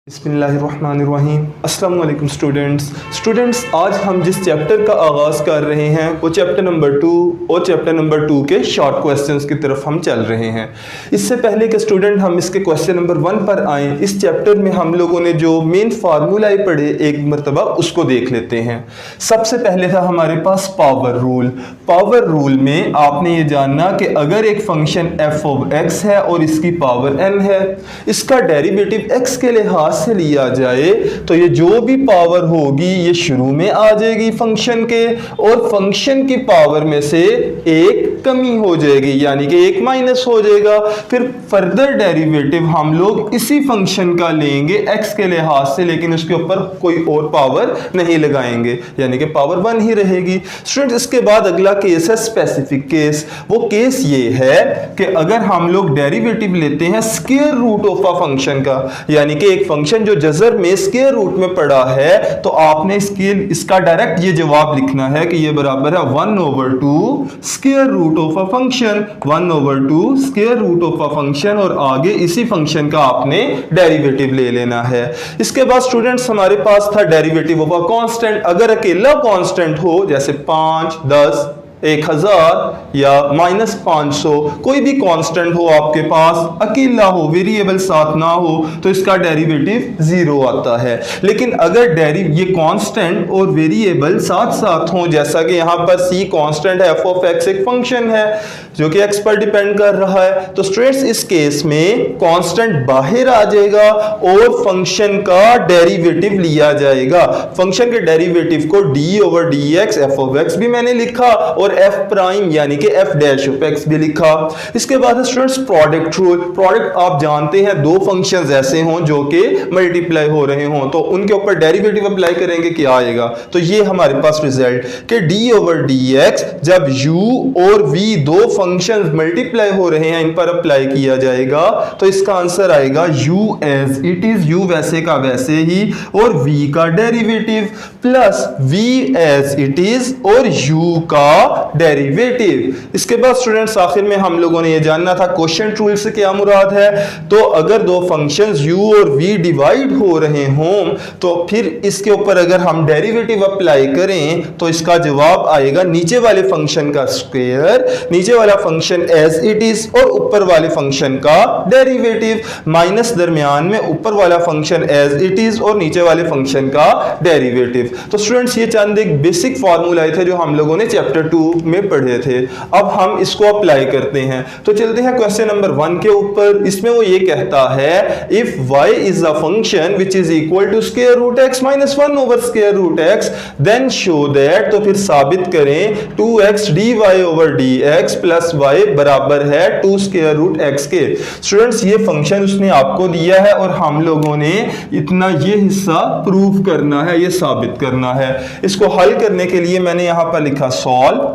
बिस्मिल्लाहिर्रहमानिर्रहीम। अस्सलाम वालेकुम स्टूडेंट्स, आज हम जिस चैप्टर का आगाज़ कर रहे हैं वो चैप्टर नंबर 2 और चैप्टर नंबर 2 के शॉर्ट क्वेश्चंस की तरफ हम चल रहे हैं। इससे पहले कि स्टूडेंट हम इसके क्वेश्चन नंबर 1 पर आएँ, इस चैप्टर में हम लोगों ने जो मेन फार्मूलाए पढ़े एक मरतबा उसको देख लेते हैं। सबसे पहले था हमारे पास पावर रूल। पावर रूल में आपने ये जानना कि अगर एक फंक्शन f ऑफ x है और इसकी पावर n है, इसका डेरिवेटिव x के लिहाज से लिया जाए तो ये जो भी पावर होगी ये शुरू में आ जाएगी फंक्शन के, और फंक्शन की पावर में से एक कमी हो जाएगी, यानी कि एक माइनस हो जाएगा। फिर फर्दर डेरिवेटिव हम लोग इसी फंक्शन का लेंगे x के लिहाज से, लेकिन उसके ऊपर कोई और पावर नहीं लगाएंगे, यानी कि पावर 1 ही रहेगी। स्टूडेंट्स, इसके बाद अगला केस है स्पेसिफिक केस। वो केस ये है कि अगर हम लोग डेरिवेटिव लेते हैं square root of a function का, यानी कि एक फंक्शन जो जज़र में स्क्वायर रूट में पड़ा है, तो आपने इसका डायरेक्ट ये जवाब लिखना है कि ये बराबर है 1/2 square root of a function, 1/2 square root of a function, और आगे इसी फंक्शन का आपने डेरिवेटिव ले लेना है। इसके बाद स्टूडेंट्स हमारे पास था डेरिवेटिव ऑफ अ कांस्टेंट। अगर अकेला कांस्टेंट हो, जैसे 5, 10, 1000 या -500, कोई भी कांस्टेंट हो आपके पास, अकेला हो, वेरिएबल साथ ना हो, तो इसका डेरिवेटिव 0 आता है। लेकिन अगर ये कांस्टेंट और वेरिएबल साथ साथ हो, जैसा कि यहाँ पर c कांस्टेंट है, f ऑफ x एक फंक्शन है जो कि x पर डिपेंड कर रहा है, तो स्टूडेंट्स इस केस में कांस्टेंट बाहर आ जाएगा और फंक्शन का डेरिवेटिव लिया जाएगा। फंक्शन के डेरिवेटिव को d/dx f ऑफ x भी मैंने लिखा और f प्राइम यानी कि f डैश ऑफ x भी लिखा। इसके बाद स्टूडेंट्स प्रोडक्ट रूल। प्रोडक्ट आप जानते हैं, दो फंक्शंस ऐसे हों जो कि मल्टीप्लाई हो रहे हों तो उनके ऊपर डेरिवेटिव अप्लाई करेंगे, क्या आएगा? तो ये हमारे पास रिजल्ट कि d/dx जब u और v दो फंक्शंस मल्टीप्लाई हो रहे हैं, इन पर अप्लाई किया जाएगा, तो इसका आंसर आएगा u as it is, u वैसे का वैसे ही, और v का derivative plus v as it is और u का डेरिवेटिव। इसके बाद स्टूडेंट्स आखिर में हम लोगों ने ये जानना था क्वोशिएंट रूल से क्या मुराद है। तो अगर दो फंक्शंस u और v डिवाइड हो रहे हों तो फिर इसके ऊपर अगर हम डेरिवेटिव अप्लाई करें तो इसका जवाब आएगा नीचे वाले फंक्शन का स्क्वायर, नीचे वाला फंक्शन एज इट इज और ऊपर वाले फंक्शन का डेरिवेटिव, माइनस दरमियान में ऊपर वाला फंक्शन एज इट इज और नीचे वाले फंक्शन का डेरिवेटिव। तो स्टूडेंट्स ये चंद एक बेसिक फार्मूला थे जो हम लोगों ने चैप्टर 2 में पढ़े थे। अब हम इसको अप्लाई करते हैं, तो चलते हैं क्वेश्चन नंबर 1 के ऊपर। इसमें वो ये कहता है if y is a function which is equal to square root x minus 1 over square root x, then show that, तो फिर साबित करें 2x dy over dx plus y बराबर है 2 स्क्वायर रूट x के। स्टूडेंट्स ये फंक्शन उसने आपको दिया है और हम लोगों ने इतना ये हिस्सा प्रूव करना है, ये साबित करना है। इसको हल करने के लिए मैंने यहां पर लिखा सॉल्व,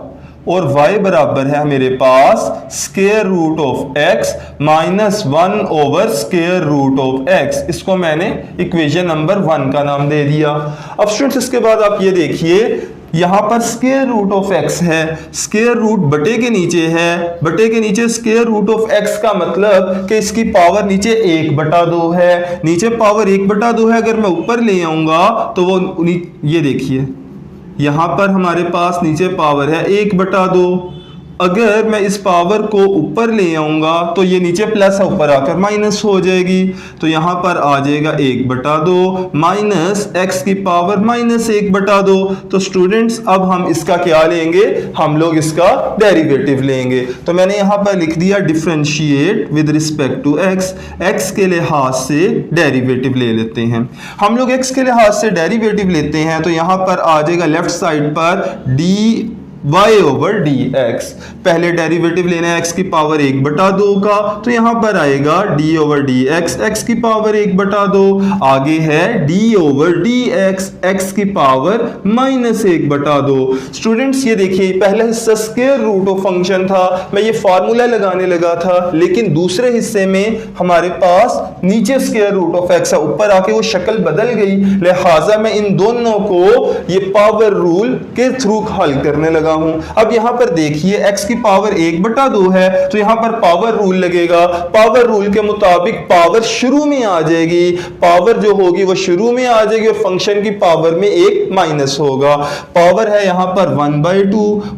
और y बराबर है मेरे पास square root of x minus 1 over square root of x। इसको मैंने इक्वेशन नंबर 1 का नाम दे दिया। अब स्टूडेंट्स इसके बाद आप ये देखिए, यहां पर स्क्वायर रूट ऑफ x है, स्क्वायर रूट बटे के नीचे है, बटे के नीचे स्क्वायर रूट ऑफ x का मतलब कि इसकी पावर नीचे 1/2 है, नीचे पावर 1/2 है। अगर मैं ऊपर ले आऊंगा तो वो ये देखिए यहां पर हमारे पास नीचे पावर है 1/2। अगर मैं इस पावर को ऊपर ले आऊंगा तो ये नीचे प्लस है, ऊपर आकर माइनस हो जाएगी, तो यहां पर आ जाएगा 1/2 माइनस x की पावर माइनस 1/2। तो स्टूडेंट्स अब हम इसका क्या लेंगे, हम लोग इसका डेरिवेटिव लेंगे। तो मैंने यहां पर लिख दिया differentiate with respect to x, x के लिहाज से डेरिवेटिव ले लेते हैं। हम लोग x के लिहाज से डेरिवेटिव लेते हैं तो यहां पर आ जाएगा लेफ्ट साइड पर y ओवर dx। पहले डेरिवेटिव लेना है x की पावर 1/2 का, तो यहां पर आएगा d ओवर dx, x की पावर 1/2, आगे है d ओवर dx, x की पावर माइनस 1/2। स्टूडेंट्स ये देखिए पहला हिस्सा स्क्वायर रूट ऑफ फंक्शन था, मैं ये फार्मूला लगाने लगा था, लेकिन दूसरे हिस्से में हमारे पास नीचे स्क्वायर रूट ऑफ x है, ऊपर आके वो शक्ल बदल गई, लिहाजा मैं इन दोनों को ये पावर रूल के थ्रू हल करने लगा हूं। अब यहां पर देखिए x की पावर 1/2 है तो यहां पर पावर रूल लगेगा। पावर रूल के मुताबिक पावर शुरू में आ जाएगी, पावर जो होगी वो शुरू में आ जाएगी और फंक्शन की पावर में एक माइनस होगा। पावर है यहां पर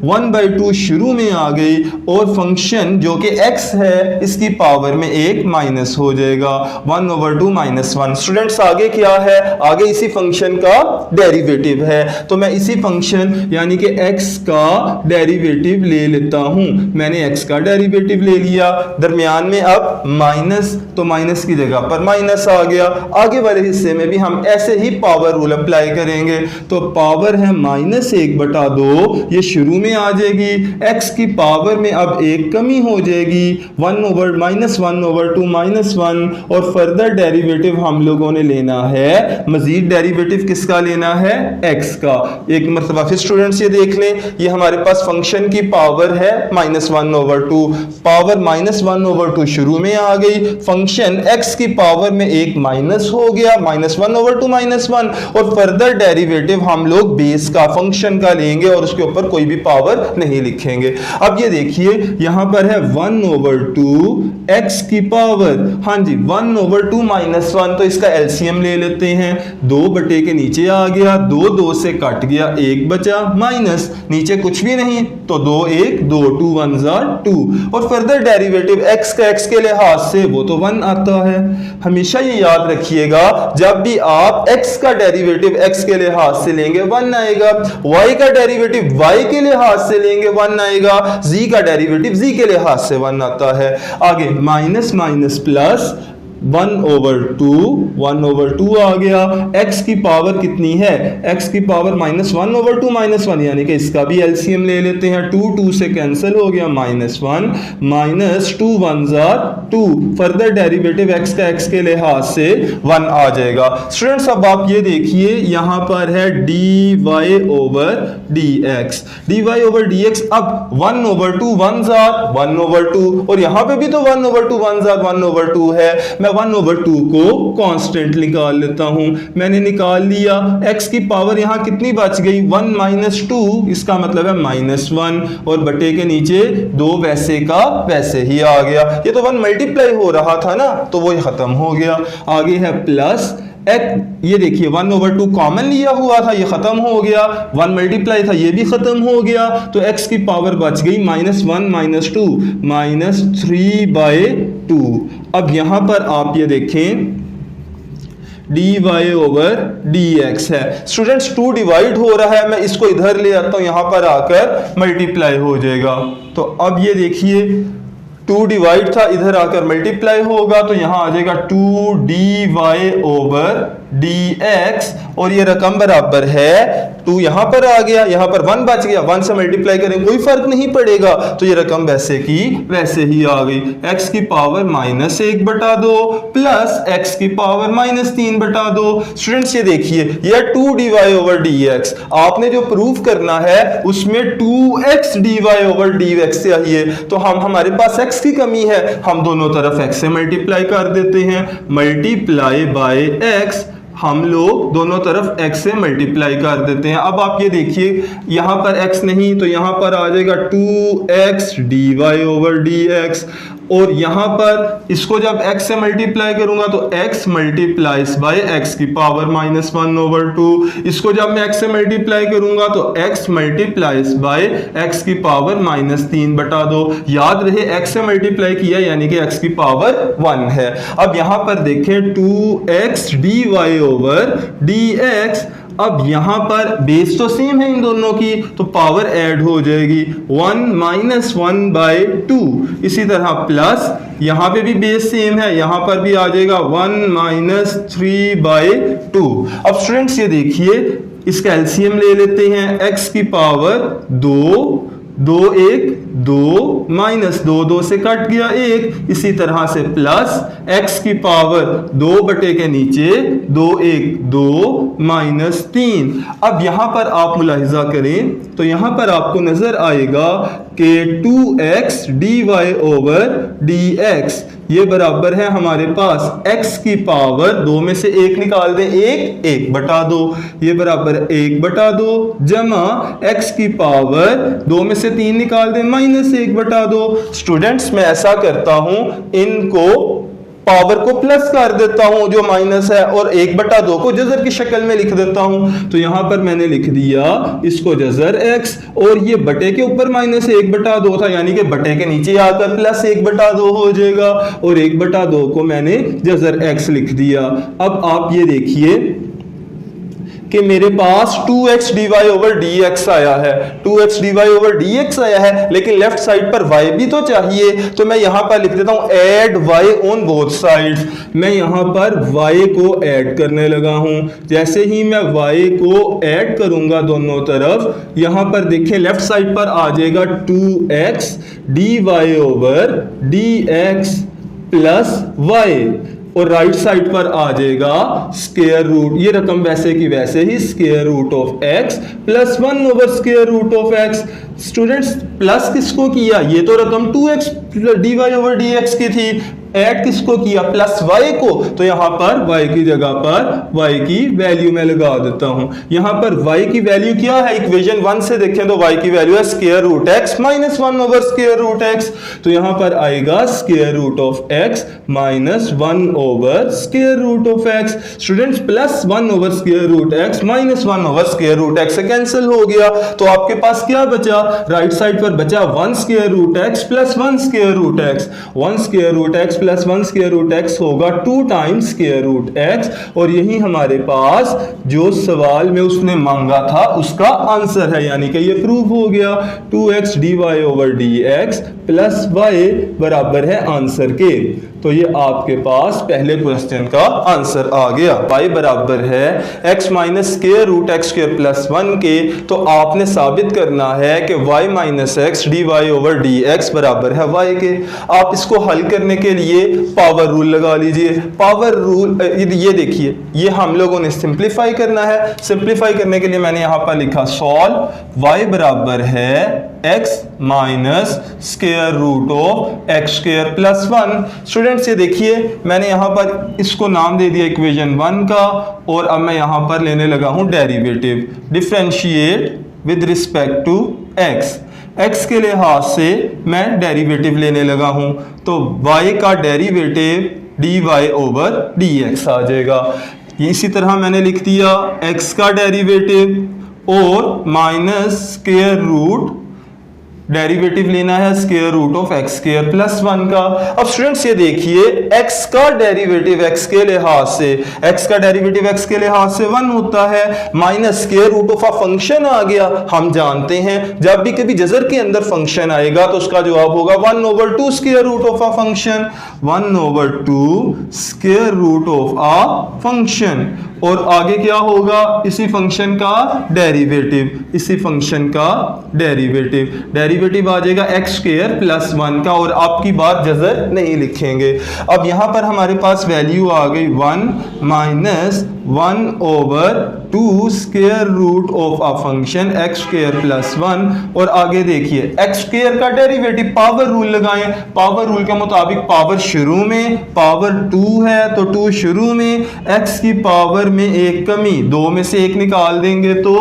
1/2 शुरू में आ गई और फंक्शन जो कि x है इसकी पावर में एक माइनस हो जाएगा, 1/2 - 1। स्टूडेंट्स आगे क्या है, आगे इसी फंक्शन का डेरिवेटिव है, तो मैं इसी फंक्शन यानी कि x का डेरिवेटिव ले लेता हूं। मैंने x का डेरिवेटिव ले लिया, दरमियान में अब माइनस, तो माइनस की जगह पर माइनस आ गया। आगे वाले हिस्से में भी हम ऐसे ही पावर रूल अप्लाई करेंगे, तो पावर है -1/2, ये शुरू में आ जाएगी। x की पावर में अब एक कमी हो जाएगी, -1/2 - 1, और फर्दर डेरिवेटिव हम लोगों ने लेना है, मजीद डेरिवेटिव किसका लेना है, x का। एक मरतबा फिर स्टूडेंट्स ये देख लें, ये हमारे पास फंक्शन की पावर है -1/2, पावर -1/2 शुरू में आ गई, फंक्शन x की पावर में एक माइनस हो गया, -1/2 - 1, और फर्दर डेरिवेटिव हम लोग बेस का, फंक्शन का लेंगे और उसके ऊपर कोई भी पावर नहीं लिखेंगे। अब ये देखिए यहां पर है 1/2 x की पावर, हाँ जी 1/2 - 1, तो इसका एलसीएम ले लेते हैं। 2 बटे के नीचे आ गया, 2 से कट गया, 1 बचा, माइनस नीचे कुछ भी नहीं तो 2 1 2 2 1 2, और फर्दर डेरिवेटिव x का x के लिहाज से वो तो 1 आता है। हमेशा ये याद रखिएगा, जब भी आप x का डेरिवेटिव x के लिहाज से लेंगे 1 आएगा, y का डेरिवेटिव y के लिहाज से लेंगे 1 आएगा, z का डेरिवेटिव z के लिहाज से 1 आता है। आगे माइनस माइनस प्लस 1/2 आ गया। x की पावर कितनी है, x की पावर -1/2 - 1, यानी कि इसका भी एलसीएम ले लेते हैं। 2 से कैंसिल हो गया, -1 -2 1 2, फर्दर डेरिवेटिव x का x के लिहाज से 1 आ जाएगा। स्टूडेंट्स अब आप ये देखिए यहां पर है dy/dx, dy/dx, अब 1/2 1/2, और यहां पे भी तो 1/2 1/2 है। मैं 1/2 को कांस्टेंट निकाल लेता हूं, मैंने निकाल लिया। x की पावर यहां कितनी बच गई, 1 - 2, इसका मतलब है -1, और बटे के नीचे 2 वैसे का वैसे ही आ गया। ये तो 1 मल्टीप्लाई हो रहा था ना, तो वो खत्म हो गया। आगे है प्लस ये देखिए 1/2 कॉमन लिया हुआ था, ये खत्म हो गया, 1 मल्टीप्लाई था, ये भी खत्म हो गया, तो x की पावर बच गई -1 - 2 -3/2। अब यहां पर आप ये देखें dy/dx है। स्टूडेंट्स 2 डिवाइड हो रहा है, मैं इसको इधर ले आता हूं, यहां पर आकर मल्टीप्लाई हो जाएगा। तो अब ये देखिए 2 डिवाइड था, इधर आकर मल्टीप्लाई होगा, तो यहां आ जाएगा 2dy/dx, और ये रकम बराबर है 2, यहां पर आ गया, यहां पर 1 बच गया, 1 से मल्टीप्लाई करें कोई फर्क नहीं पड़ेगा, तो ये रकम वैसे की वैसे ही आ गई। x की पावर -1/2 प्लस x की पावर -3/2। स्टूडेंट्स ये देखिए ये 2dy/dx, आपने जो प्रूफ करना है उसमें 2x dy/dx चाहिए, तो हमारे पास x की कमी है, हम दोनों तरफ x से मल्टीप्लाई कर देते हैं, मल्टीप्लाई बाय x, हम लोग दोनों तरफ x से मल्टीप्लाई कर देते हैं। अब आप ये देखिए यहां पर x नहीं तो यहां पर आ जाएगा 2x dy/dx, और यहां पर इसको जब x से मल्टीप्लाई करूंगा तो x मल्टीप्लाइज बाय x की पावर -1/2, इसको जब मैं x से मल्टीप्लाई करूंगा तो x मल्टीप्लाइज बाय x की पावर -3/2। याद रहे x से मल्टीप्लाई किया यानी कि x की पावर 1 है। अब यहां पर देखें 2x dy/dx, अब यहां पर बेस तो सेम है इन दोनों की, तो पावर ऐड हो जाएगी 1 - 1/2। इसी तरह प्लस यहां पे भी बेस सेम है, यहां पर भी आ जाएगा 1 - 3/2। अब स्टूडेंट्स ये देखिए इसका एलसीएम ले लेते हैं, x की पावर 2 2 1 2 -2 से कट गया 1, इसी तरह से प्लस x की पावर 2 बटे के नीचे 2 1 2 -3। अब यहां पर आप मुलाहिजा करें तो यहां पर आपको नजर आएगा कि 2x dy ओवर dx ये बराबर है हमारे पास x की पावर 2 में से 1 निकाल दें, 1 बटा 2, ये बराबर 1/2 जमा x की पावर 2 में से 3 निकाल दें, -1 बटा 2। स्टूडेंट्स मैं ऐसा करता हूं, इनको पावर को प्लस कर देता हूं जो माइनस है, और 1/2 को जजर की शक्ल में लिख देता हूं। तो यहां पर मैंने लिख दिया इसको जजर x, और ये बटे के ऊपर -1/2 था, यानी कि बटे के नीचे आकर +1/2 हो जाएगा, और 1/2 को मैंने जजर x लिख दिया। अब आप ये देखिए कि मेरे पास 2x dy ओवर dx आया है, 2x dy ओवर dx आया है, लेकिन लेफ्ट साइड पर y भी तो चाहिए, तो मैं यहां पर लिख देता हूं add y on both sides. मैं यहां पर y को ऐड करने लगा हूं। जैसे ही मैं y को ऐड करूंगा दोनों तरफ, यहां पर देखिए लेफ्ट साइड पर आ जाएगा 2x dy over dx plus y, और राइट साइड पर आ जाएगा स्क्वायर रूट, ये रकम वैसे की वैसे ही square root of x plus 1 over square root of x। Students plus किसको किया, ये तो रकम 2x dy ओवर dx की थी, ऐड किसको किया, प्लस y को, तो यहां पर y की जगह पर y की वैल्यू मैं लगा देता हूं। यहां पर y की वैल्यू क्या है, इक्वेशन 1 से देखें तो y की वैल्यू है square root x -1 over square root x, तो यहां पर आएगा square root of x -1 over square root of x। Students plus 1 over square root x -1 over square root x से कैंसिल हो गया, तो आपके पास क्या बचा, राइट साइड पर बचा 1 square root x plus 1 square root x, 1 square root x plus 1 square root x होगा 2 टाइम्स स्क्वायर रूट x, और यही हमारे पास जो सवाल में उसने मांगा था उसका आंसर है, यानी कि ये प्रूव हो गया। 2x dy over dx plus y बराबर है आंसर के। तो ये आपके पास पहले क्वेश्चन का आंसर आ गया। y बराबर है x minus square root x square plus 1 के, तो आपने साबित करना है कि y minus x d y over d x बराबर है y के। आप इसको हल करने के लिए पावर रूल लगा लीजिए। पावर रूल ये देखिए, ये हम लोगों ने सिंप्लीफाई करना है। सिंप्लीफाई करने के लिए मैंने यहां पर लिखा सॉल्व y बराबर है x minus square root of x square plus 1। Students ये देखिए, मैंने यहां पर इसको नाम दे दिया इक्वेशन 1 का, और अब मैं यहां पर लेने लगा हूं derivative, differentiate with respect to x। x के लिहाज से मैं डेरिवेटिव लेने लगा हूं, तो y का डेरिवेटिव dy ओवर dx आ जाएगा। इसी तरह मैंने लिख दिया x का डेरिवेटिव और माइनस स्क्वायर रूट, डेरिवेटिव लेना है square root of x square plus 1 का। अब स्टूडेंट्स ये देखिए, x का डेरिवेटिव x के लिहाज से, x का डेरिवेटिव x के लिहाज से 1 होता है, minus square root of a function आ गया। हम जानते हैं जब भी कभी जजर के अंदर फंक्शन आएगा तो उसका जवाब होगा 1/2 square root of a function, 1/2 square root of a function. और आगे क्या होगा, इसी फंक्शन का डेरिवेटिव, इसी फंक्शन का डेरिवेटिव, डेरिवेटिव आ जाएगा एक्स स्क्वायर प्लस 1 का, और आपकी बात जजर नहीं लिखेंगे। अब यहां पर हमारे पास वैल्यू आ गई 1 minus 1/2 square root of a function x square plus 1। और आगे देखिए एक्स स्क्वायर का डेरिवेटिव, पावर रूल लगाएं। पावर रूल के मुताबिक पावर शुरू में, पावर 2 है तो 2 शुरू में, एक्स की पावर में एक कमी, 2 में से 1 निकाल देंगे तो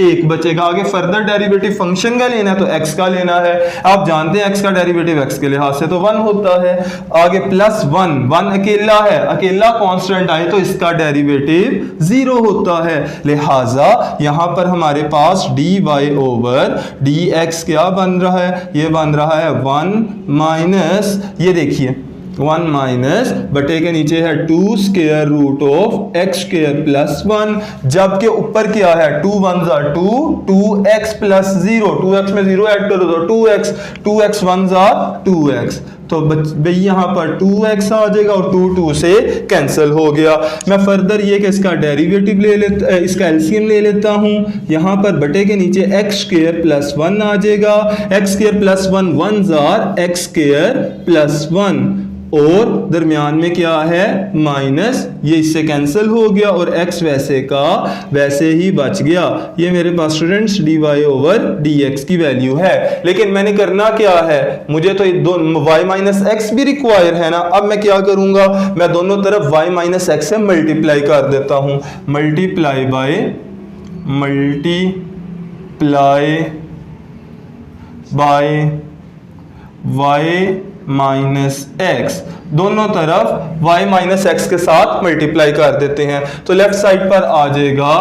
1 बचेगा। आगे फर्दर डेरिवेटिव फंक्शन का लेना है तो x का लेना है। आप जानते हैं x का डेरिवेटिव x के लिहाज से तो 1 होता है। आगे प्लस 1 अकेला है, अकेला कांस्टेंट आए तो इसका डेरिवेटिव 0 होता है। लिहाजा यहां पर हमारे पास dy ओवर dx क्या बन रहा है, ये बन रहा है 1 माइनस, ये देखिए 1 माइनस बटे के नीचे है 2 square root of x square plus 1, जबकि ऊपर क्या है 2 1 जा 2, 2x प्लस 0, 2x में 0 ऐड करो तो 2x, 2x 1 जा 2x, तो भाई यहाँ पर 2x आ जाएगा और 2 से कैंसिल हो गया। मैं फर्दर ये कि इसका डेरिवेटिव ले लेता, इसका एलसीएम ले लेता हूँ। यहाँ पर बटे के नीचे एक्स स्क्वायर प्लस 1 आ जाएगा, x square plus 1 1 jar x square plus 1, और दरमियान में क्या है माइनस, ये इससे कैंसिल हो गया और x वैसे का वैसे ही बच गया। ये मेरे पास स्टूडेंट्स dy ओवर dx की वैल्यू है। लेकिन मैंने करना क्या है, मुझे तो y माइनस एक्स भी रिक्वायर है ना। अब मैं क्या करूंगा, मैं दोनों तरफ y माइनस एक्स से मल्टीप्लाई कर देता हूं। Multiply by y minus x, दोनों तरफ y माइनस एक्स के साथ मल्टीप्लाई कर देते हैं। तो लेफ्ट साइड पर आ जाएगा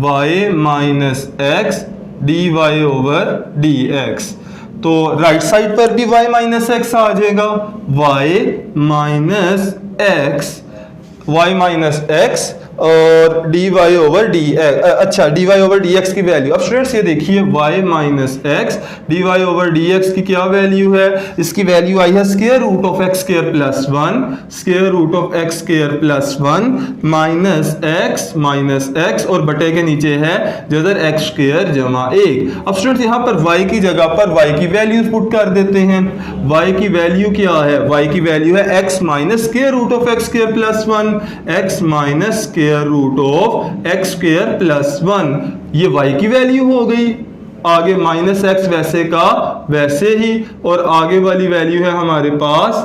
y minus x d y over d x. तो राइट साइड पर भी y माइनस एक्स आ जाएगा, y माइनस एक्स और dy ओवर डी एक्स। अच्छा, dy ओवर डी एक्स की वैल्यू, अब स्टूडेंट्स ये देखिए y minus x dy over d x की क्या वैल्यू है, इसकी वैल्यू आई है square root of x square plus 1, square root of x square plus 1 minus x और बटे के नीचे है जदर एक्स स्क्वायर जमा 1। अब स्टूडेंट्स यहाँ पर y की जगह पर y की वैल्यू पुट कर देते हैं। y की वैल्यू क्या है, y की वैल्यू है x minus square root of x square plus 1, x minus square root of x square plus 1, ये y की वैल्यू हो गई। आगे माइनस एक्स वैसे का वैसे ही, और आगे वाली वैल्यू है हमारे पास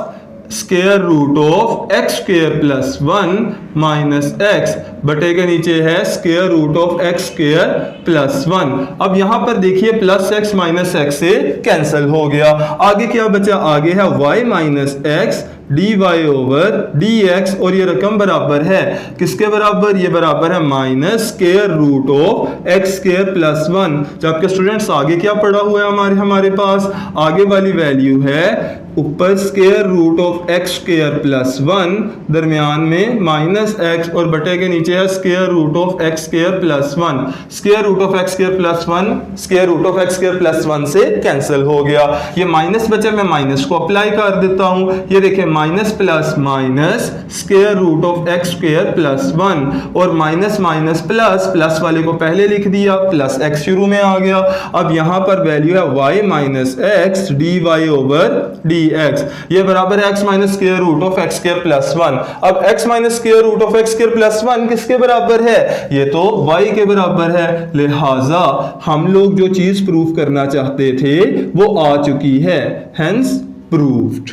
square root of x square plus 1 minus x, बटे के नीचे है square root of x square plus 1। अब यहां पर देखिए प्लस एक्स माइनस एक्स से कैंसिल हो गया। आगे क्या बचा, आगे है y minus x d y over d x, और ये रकम बराबर है किसके बराबर, ये बराबर है minus square root of x square plus 1। जबकि स्टूडेंट्स आगे क्या पड़ा हुआ है हमारे पास, आगे वाली वैल्यू है ऊपर square root of x square plus 1, दरमियान में माइनस एक्स और बटे के नीचे है square root of x square plus 1। Square root of x square plus 1 square root of x square plus 1 से कैंसिल हो गया। ये माइनस बचा, मैं माइनस को अप्लाई कर देता हूं। ये देखिए minus plus minus square root of x square plus 1, और माइनस माइनस प्लस, प्लस वाले को पहले लिख दिया, प्लस एक्स शुरू में आ गया। अब यहां पर वैल्यू है y minus x d y over d x, ये बराबर है x minus square root of x square plus 1। अब x minus square root of x square plus 1 किसके बराबर है, ये तो y के बराबर है। लिहाजा हम लोग जो चीज प्रूव करना चाहते थे वो आ चुकी है, हेंस प्रूव्ड।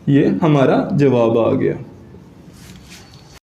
ये हमारा जवाब आ गया।